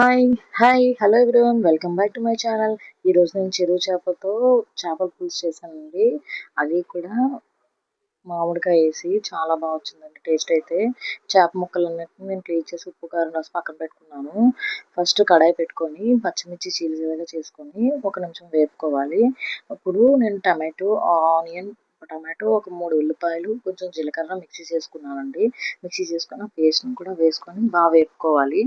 Hi hi hello everyone welcome back to my channel. ఈరోజు నేను చెరువు చేపతో చేపల పులుసు చేశానండి. అది కూడా మామిడికాయ వేసి చాలా బాగా వచ్చిందండి. టేస్ట్ అయితే చేప ముక్కలన్నిటిని నేను క్లీన్ చేసి ఉప్పు కారం రాసి పక్కన పెట్టుకున్నాను. ఫస్ట్ కడాయి పెట్టుకొని పచ్చిమిర్చి చీలికలుగా చేసుకొని ఒక నిమిషం వేపుకోవాలి. అప్పుడు నేను ఆనియన్ టమాటో ఒక 3 ఉల్లిపాయలు కొంచెం జీలకర్ర మిక్సీ చేసుకున్నానండి. మిక్సీ చేసుకున్న పేస్ట్ని కూడా వేసుకొని బాగా వేపుకోవాలి.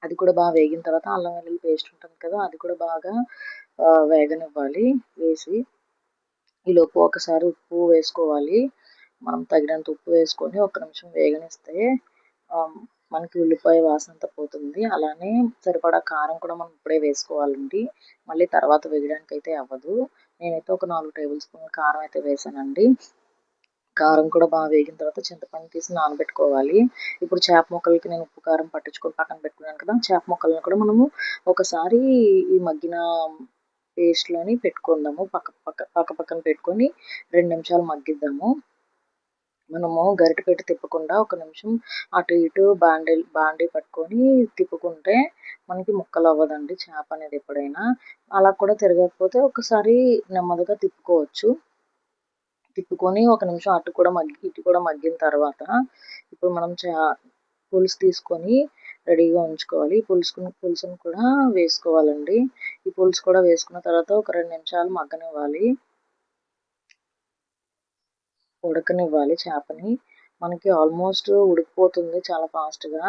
అది కూడా బాగా వేగిన తర్వాత అల్లం వెల్లుల్లి పేస్ట్ ఉంటుంది కదా, అది కూడా బాగా వేగనివ్వాలి. వేసి ఈలోపు ఒకసారి ఉప్పు వేసుకోవాలి. మనం తగినంత ఉప్పు వేసుకొని ఒక నిమిషం వేగనిస్తే మనకి ఉల్లిపాయ వాసన అంతా పోతుంది. అలానే సరిపడా కారం కూడా మనం ఇప్పుడే వేసుకోవాలండి, మళ్ళీ తర్వాత వేయడానికి అయితే అవ్వదు. నేనైతే ఒక 4 టేబుల్ స్పూన్ల కారం అయితే వేసానండి. కారం కూడా బాగా వేగిన తర్వాత చింతపండు తీసి నానబెట్టుకోవాలి. ఇప్పుడు చేప ముక్కలకి నేను ఉప్పు కారం పట్టించుకొని పక్కన పెట్టుకున్నాను కదా, చేప ముక్కలను కూడా మనము ఒకసారి ఈ మగ్గిన పేస్ట్లోని పెట్టుకుందాము. పక్కన పెట్టుకొని 2 నిమిషాలు మగ్గిద్దాము. మనము గరిటె పెట్టి తిప్పకుండా ఒక నిమిషం అటు ఇటు బాండీ పట్టుకొని తిప్పుకుంటే మనకి ముక్కలు అవ్వదండి చేప అనేది ఎప్పుడైనా. అలా కూడా తిరగకపోతే ఒకసారి నెమ్మదిగా తిప్పుకోవచ్చు. తిప్పుకొని ఒక నిమిషం ఇటు కూడా మగ్గిన తర్వాత ఇప్పుడు మనం పులుసు తీసుకొని రెడీగా ఉంచుకోవాలి. పులుసును కూడా వేసుకోవాలండి. ఈ పులుసు కూడా వేసుకున్న తర్వాత ఒక 2 నిమిషాలు ఉడకనివ్వాలి చేపని. మనకి ఆల్మోస్ట్ ఉడికిపోతుంది చాలా ఫాస్ట్గా.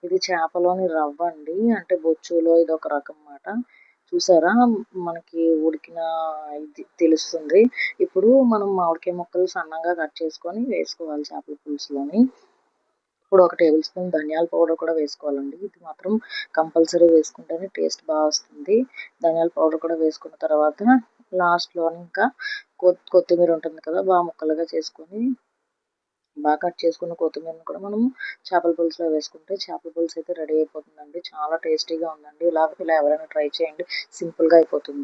ఇది చేపలోని రవ్వ అండి, అంటే బొచ్చులో ఇది ఒక రకం మాట. చూసారా, మనకి ఉడికిన ఇది తెలుస్తుంది. ఇప్పుడు మనం మామిడికాయ ముక్కలు సన్నగా కట్ చేసుకొని వేసుకోవాలి చేపల పులుసులోని. ఇప్పుడు ఒక టేబుల్ స్పూన్ ధనియాల పౌడర్ కూడా వేసుకోవాలండి. ఇది మాత్రం కంపల్సరీ వేసుకుంటేనే టేస్ట్ బాగా వస్తుంది. ధనియాల పౌడర్ కూడా వేసుకున్న తర్వాత లాస్ట్లో ఇంకా కొత్తిమీర ఉంటుంది కదా, బాగా ముక్కలుగా చేసుకొని బాగా కట్ చేసుకున్న కొత్తిమీరని కూడా మనం చేపల పులుసులో వేసుకుంటే చేపల పులుసు అయితే రెడీ అయిపోతుందండి. చాలా టేస్టీగా ఉందండి. ఇలా ఎవరైనా ట్రై చేయండి, సింపుల్గా అయిపోతుంది.